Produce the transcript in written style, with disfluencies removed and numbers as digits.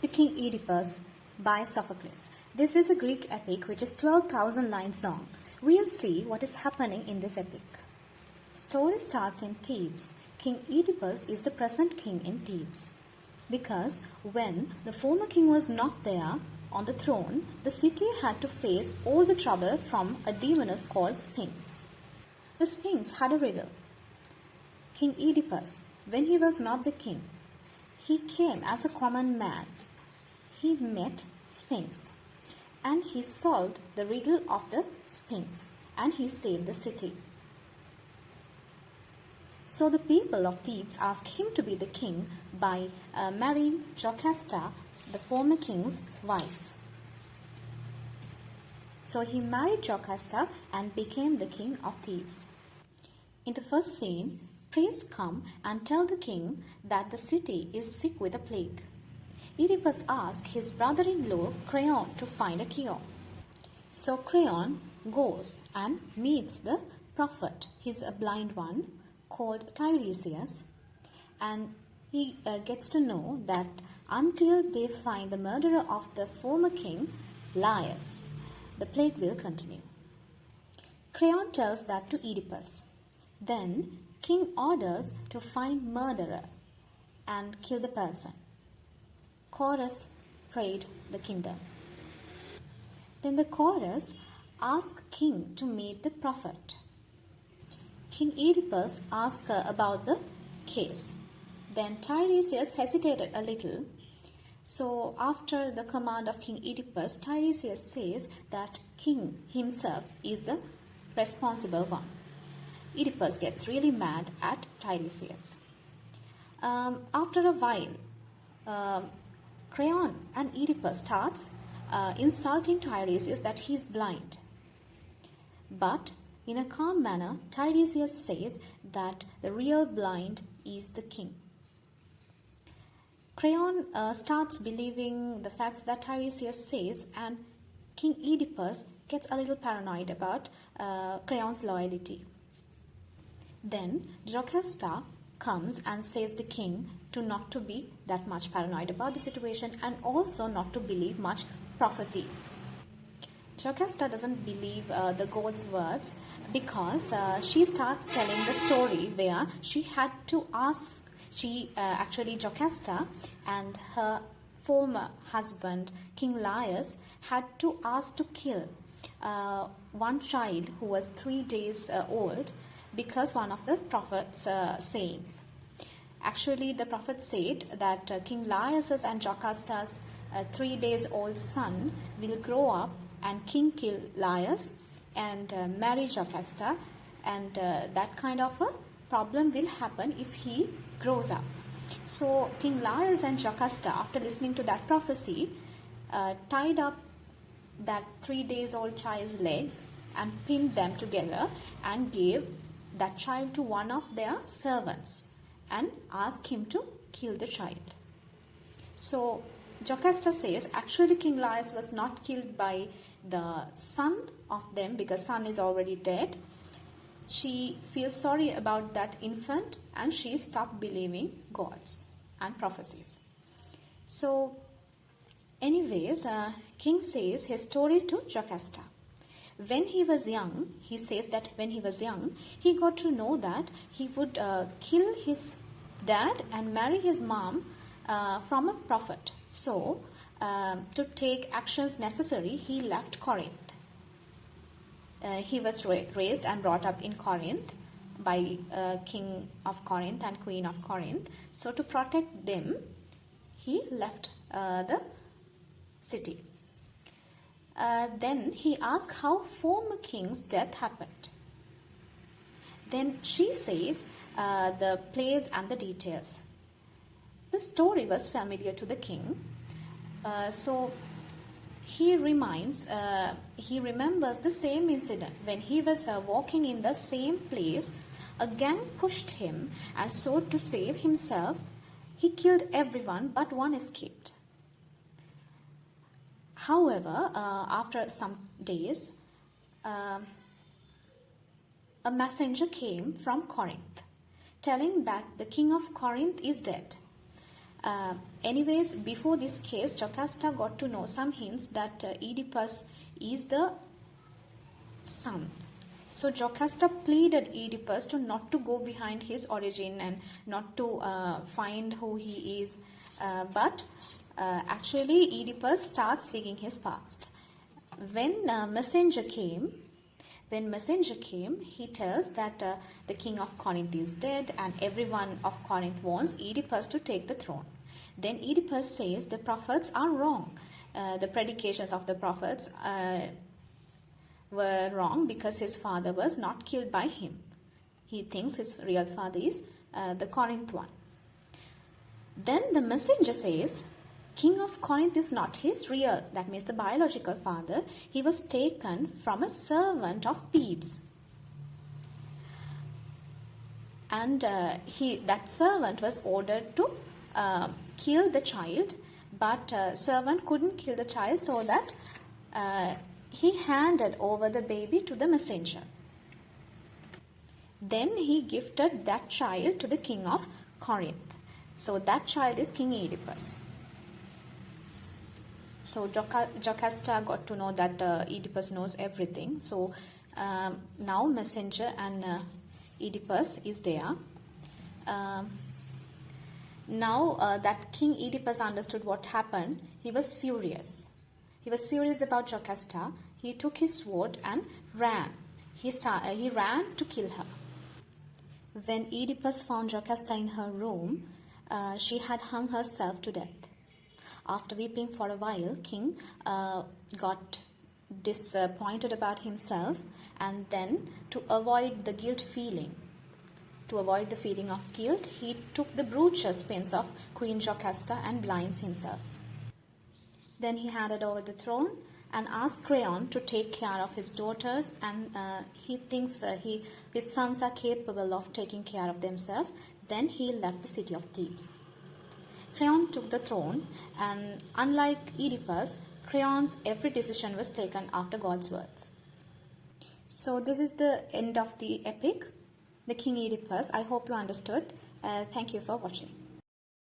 The King Oedipus by Sophocles. This is a Greek epic which is 12,000 lines long. We'll see what is happening in this epic. Story starts in Thebes. King Oedipus is the present king in Thebes. Because when the former king was not there on the throne, the city had to face all the trouble from a demoness called Sphinx. The Sphinx had a riddle. King Oedipus, when he was not the king, he came as a common man. He met Sphinx and he solved the riddle of the Sphinx and he saved the city. So the people of Thebes asked him to be the king by marrying Jocasta, the former king's wife. So he married Jocasta and became the king of Thebes. In the first scene, priests come and tell the king that the city is sick with a plague. Oedipus asks his brother-in-law Creon to find a cure. So Creon goes and meets the prophet. He's a blind one called Tiresias, and he gets to know that until they find the murderer of the former king, Laius, the plague will continue. Creon tells that to Oedipus. Then king orders to find murderer and kill the person. Chorus prayed the kingdom. Then the chorus asked king to meet the prophet. King Oedipus asked about the case. Then Tiresias hesitated a little. So after the command of King Oedipus, Tiresias says that king himself is the responsible one. Oedipus gets really mad at Tiresias. After a while, Creon and Oedipus starts insulting Tiresias that he is blind. But in a calm manner, Tiresias says that the real blind is the king. Creon starts believing the facts that Tiresias says, and King Oedipus gets a little paranoid about Creon's loyalty. Then Jocasta comes and says the king to not to be that much paranoid about the situation and also not to believe much prophecies. Jocasta doesn't believe the god's words because she starts telling the story where she had to ask, Jocasta and her former husband, King Laius, had to ask to kill one child who was 3 days old because one of the prophet's sayings. Actually, the prophet said that King Laius's and Jocasta's 3 days old son will grow up and king kill Laius and marry Jocasta, and that kind of a problem will happen if he grows up. So King Laius and Jocasta, after listening to that prophecy, tied up that 3 days old child's legs and pinned them together and gave that child to one of their servants and asked him to kill the child. So Jocasta says actually King Laius was not killed by the son of them because son is already dead. She feels sorry about that infant and she stopped believing gods and prophecies. So anyways, king says his story to Jocasta. When he was young, he says that when he was young, he got to know that he would kill his dad and marry his mom from a prophet. So, to take actions necessary, he left Corinth. He was raised and brought up in Corinth by king of Corinth and queen of Corinth. So, to protect them, he left the city. Then he asked how former king's death happened. Then she says the place and the details. The story was familiar to the king. So he remembers the same incident. When he was walking in the same place, a gang pushed him, and so to save himself, he killed everyone but one escaped. However, after some days, a messenger came from Corinth telling that the king of Corinth is dead. Anyways, before this case, Jocasta got to know some hints that Oedipus is the son. So Jocasta pleaded Oedipus to not to go behind his origin and not to find who he is. But actually Oedipus starts speaking his past. When messenger came, he tells that the king of Corinth is dead and everyone of Corinth wants Oedipus to take the throne. Then Oedipus says the prophets are wrong. The predications of the prophets were wrong because his father was not killed by him. He thinks his real father is the Corinth one. Then the messenger says, King of Corinth is not his real, that means the biological father. He was taken from a servant of Thebes. And that servant was ordered to kill the child, but servant couldn't kill the child, so that he handed over the baby to the messenger. Then he gifted that child to the king of Corinth. So that child is King Oedipus. So Jocasta got to know that Oedipus knows everything. So now messenger and Oedipus is there. Now that King Oedipus understood what happened, he was furious. He was furious about Jocasta. He took his sword and ran. He ran to kill her. When Oedipus found Jocasta in her room, she had hung herself to death. After weeping for a while, King got disappointed about himself, and then to avoid the guilt feeling, to avoid the feeling of guilt, he took the brooches pins of Queen Jocasta and blinds himself. Then he handed over the throne and asked Creon to take care of his daughters, and he thinks his sons are capable of taking care of themselves. Then he left the city of Thebes. Creon took the throne, and unlike Oedipus, Creon's every decision was taken after God's words. So this is the end of the epic, the King Oedipus. I hope you understood. Thank you for watching.